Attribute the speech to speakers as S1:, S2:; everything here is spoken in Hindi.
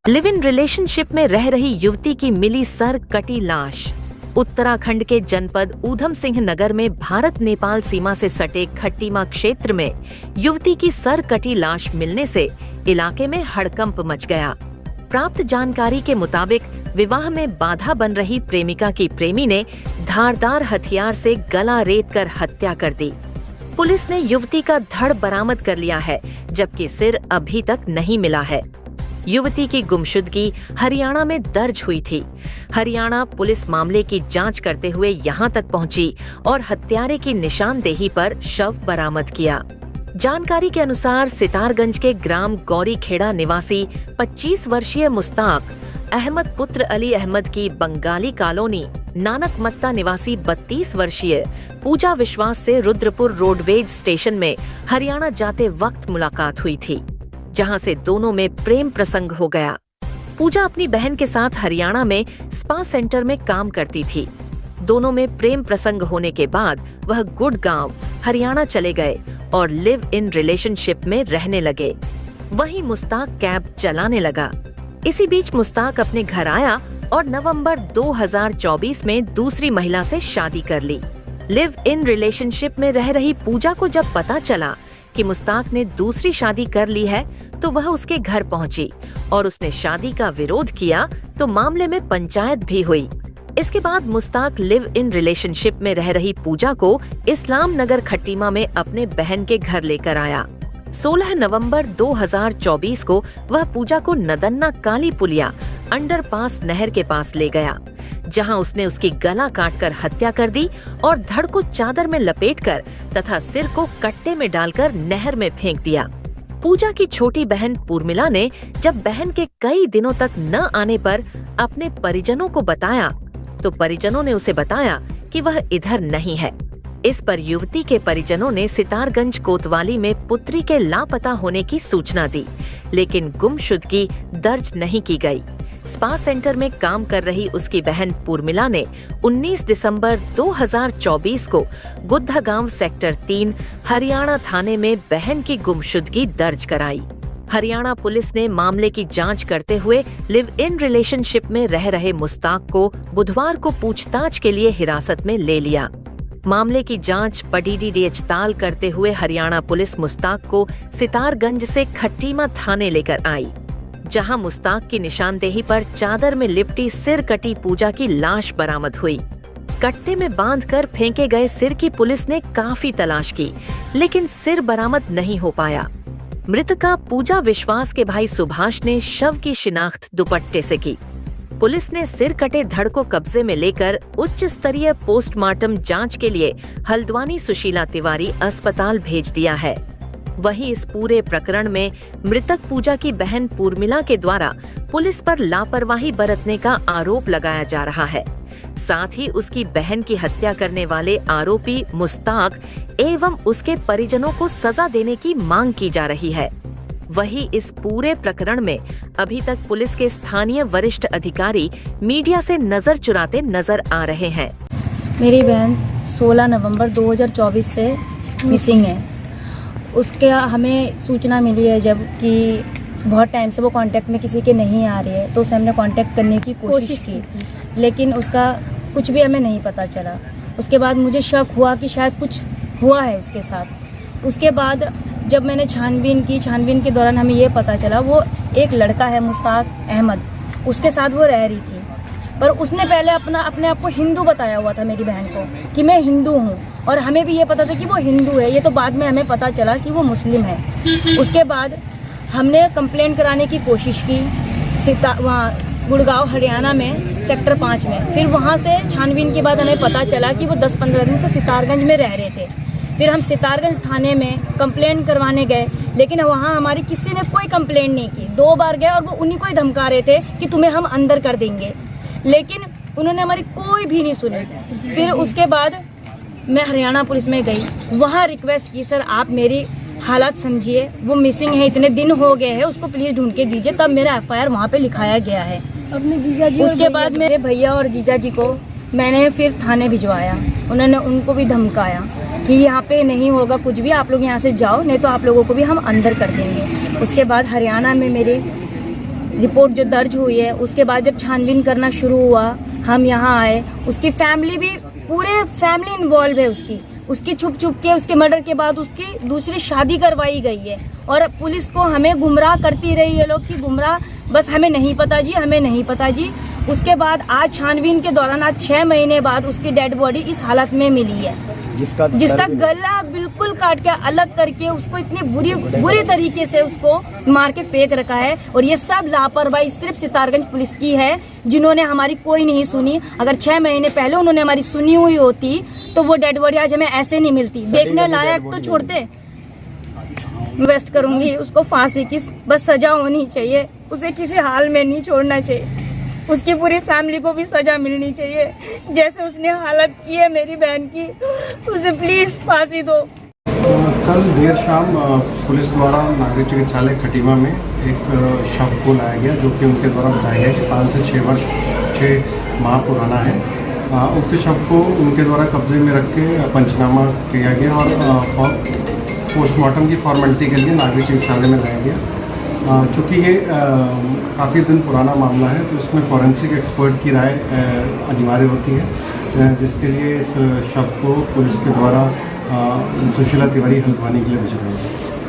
S1: लिव इन रिलेशनशिप में रह रही युवती की मिली सर कटी लाश। उत्तराखंड के जनपद ऊधम सिंह नगर में भारत नेपाल सीमा से सटे खट्टीमा क्षेत्र में युवती की सर कटी लाश मिलने से इलाके में हड़कंप मच गया। प्राप्त जानकारी के मुताबिक विवाह में बाधा बन रही प्रेमिका की प्रेमी ने धारदार हथियार से गला रेत कर हत्या कर दी। पुलिस ने युवती का धड़ बरामद कर लिया है, जबकि सिर अभी तक नहीं मिला है। युवती की गुमशुदगी हरियाणा में दर्ज हुई थी। हरियाणा पुलिस मामले की जांच करते हुए यहां तक पहुंची और हत्यारे की निशानदेही पर शव बरामद किया। जानकारी के अनुसार सितारगंज के ग्राम गौरीखेड़ा निवासी 25 वर्षीय मुस्ताक अहमद पुत्र अली अहमद की बंगाली कॉलोनी नानक मत्ता निवासी 32 वर्षीय पूजा विश्वास से रुद्रपुर रोडवेज स्टेशन में हरियाणा जाते वक्त मुलाकात हुई थी, जहां से दोनों में प्रेम प्रसंग हो गया। पूजा अपनी बहन के साथ हरियाणा में स्पा सेंटर में काम करती थी। दोनों में प्रेम प्रसंग होने के बाद वह गुड़गांव हरियाणा चले गए और लिव इन रिलेशनशिप में रहने लगे। वहीं मुस्ताक कैब चलाने लगा। इसी बीच मुस्ताक अपने घर आया और नवंबर 2024 में दूसरी महिला से शादी कर ली। लिव इन रिलेशनशिप में रह रही पूजा को जब पता चला कि मुस्ताक ने दूसरी शादी कर ली है, तो वह उसके घर पहुंची और उसने शादी का विरोध किया, तो मामले में पंचायत भी हुई। इसके बाद मुस्ताक लिव इन रिलेशनशिप में रह रही पूजा को इस्लाम नगर खट्टीमा में अपने बहन के घर लेकर आया। 16 नवंबर 2024 को वह पूजा को नदन्ना काली पुलिया अंडरपास नहर के पास ले गया, जहां उसने उसकी गला काटकर हत्या कर दी और धड़ को चादर में लपेटकर तथा सिर को कट्टे में डालकर नहर में फेंक दिया। पूजा की छोटी बहन उर्मिला ने जब बहन के कई दिनों तक न आने पर अपने परिजनों को बताया, तो परिजनों ने उसे बताया कि वह इधर नहीं है। इस पर युवती के परिजनों ने सितारगंज कोतवाली में पुत्री के लापता होने की सूचना दी, लेकिन गुमशुदगी दर्ज नहीं की गई। स्पा सेंटर में काम कर रही उसकी बहन उर्मिला ने 19 दिसंबर 2024 को गुद्धागांव सेक्टर 3 हरियाणा थाने में बहन की गुमशुदगी दर्ज कराई। हरियाणा पुलिस ने मामले की जांच करते हुए लिव इन रिलेशनशिप में रह रहे मुस्ताक को बुधवार को पूछताछ के लिए हिरासत में ले लिया। मामले की जांच पडीडी डीएचताल करते हुए हरियाणा पुलिस मुस्ताक को सितारगंज से खट्टीमा थाने लेकर आई, जहां मुस्ताक की निशानदेही पर चादर में लिपटी सिर कटी पूजा की लाश बरामद हुई। कट्टे में बांधकर फेंके गए सिर की पुलिस ने काफी तलाश की, लेकिन सिर बरामद नहीं हो पाया। मृतका पूजा विश्वास के भाई सुभाष ने शव की शिनाख्त दुपट्टे से की। पुलिस ने सिर कटे धड़ को कब्जे में लेकर उच्च स्तरीय पोस्टमार्टम जांच के लिए हल्द्वानी सुशीला तिवारी अस्पताल भेज दिया है। वहीं इस पूरे प्रकरण में मृतक पूजा की बहन उर्मिला के द्वारा पुलिस पर लापरवाही बरतने का आरोप लगाया जा रहा है। साथ ही उसकी बहन की हत्या करने वाले आरोपी मुस्ताक एवं उसके परिजनों को सजा देने की मांग की जा रही है। वहीं इस पूरे प्रकरण में अभी तक पुलिस के स्थानीय वरिष्ठ अधिकारी मीडिया से नजर चुराते नजर आ रहे हैं।
S2: मेरी बहन 16 नवंबर 2024 से मिसिंग है। उसके हमें सूचना मिली है जब कि बहुत टाइम से वो कांटेक्ट में किसी के नहीं आ रही है, तो उसे हमने कांटेक्ट करने की कोशिश की, लेकिन उसका कुछ भी हमें नहीं पता चला। उसके बाद मुझे शक हुआ कि शायद कुछ हुआ है उसके साथ। उसके बाद जब मैंने छानबीन के दौरान हमें ये पता चला वो एक लड़का है मुस्ताक अहमद, उसके साथ वो रह रही थी। पर उसने पहले अपने आप को हिंदू बताया हुआ था मेरी बहन को कि मैं हिंदू हूँ, और हमें भी ये पता था कि वो हिंदू है। ये तो बाद में हमें पता चला कि वो मुस्लिम है। उसके बाद हमने कंप्लेंट कराने की कोशिश की वहाँ गुड़गांव हरियाणा में सेक्टर 5 में। फिर वहाँ से छानबीन के बाद हमें पता चला कि वो 10-15 दिन से सितारगंज में रह रहे थे। फिर हम सितारगंज थाने में कंप्लेंट करवाने गए, लेकिन वहाँ हमारी किसी ने कोई कंप्लेंट नहीं की। 2 बार गए और वो उन्हीं को ही धमका रहे थे कि तुम्हें हम अंदर कर देंगे, लेकिन उन्होंने हमारी कोई भी नहीं सुनी। फिर उसके बाद मैं हरियाणा पुलिस में गई, वहाँ रिक्वेस्ट की, सर आप मेरी हालात समझिए, वो मिसिंग है, इतने दिन हो गए हैं, उसको प्लीज़ ढूंढ के दीजिए। तब मेरा एफआईआर वहाँ पे लिखाया गया है। अपने जीजा जी उसके बाद मेरे भैया और जीजा जी को मैंने फिर थाने भिजवाया। उन्होंने उनको भी धमकाया कि यहाँ पे नहीं होगा कुछ भी, आप लोग यहाँ से जाओ, नहीं तो आप लोगों को भी हम अंदर कर देंगे। उसके बाद हरियाणा में मेरे रिपोर्ट जो दर्ज हुई है, उसके बाद जब छानबीन करना शुरू हुआ, हम यहाँ आए, उसकी फैमिली भी, पूरे फैमिली इन्वॉल्व है उसकी छुप के उसके मर्डर के बाद उसकी दूसरी शादी करवाई गई है। और पुलिस को हमें गुमराह करती रही है लोग कि गुमराह, बस हमें नहीं पता जी, हमें नहीं पता जी। उसके बाद आज छानबीन के दौरान आज 6 महीने बाद उसकी डेड बॉडी इस हालत में मिली है, जिसका गला बिल्कुल काट के अलग करके उसको इतनी बुरी तरीके से उसको मार के फेंक रखा है। और ये सब लापरवाही सिर्फ सितारगंज पुलिस की है, जिन्होंने हमारी कोई नहीं सुनी। अगर 6 महीने पहले उन्होंने हमारी सुनी हुई होती तो वो डेड बॉडी आज हमें ऐसे नहीं मिलती। देखने लायक तो छोड़ते। इन्वेस्ट करूंगी, उसको फांसी की बस सजा होनी चाहिए, उसे किसी हाल में नहीं छोड़ना चाहिए। उसकी पूरी फैमिली को भी सजा मिलनी चाहिए, जैसे उसने हालत की है मेरी बहन की, उसे प्लीज फांसी दो।
S3: कल देर शाम पुलिस द्वारा नागरिक चिकित्सालय खटीमा में एक शव को लाया गया, जो कि उनके द्वारा बताया गया कि 5 से 6 माह पुराना है। उक्त शव को उनके द्वारा कब्जे में रख के पंचनामा किया गया और पोस्टमार्टम की फॉर्मेलिटी के लिए नागरिक चिकित्सालय में लाया गया। चूँकि ये काफ़ी दिन पुराना मामला है, तो इसमें फॉरेंसिक एक्सपर्ट की राय अनिवार्य होती है, जिसके लिए इस शव को पुलिस के द्वारा सुशीला तिवारी हल्द्वानी के लिए भेजा गया है।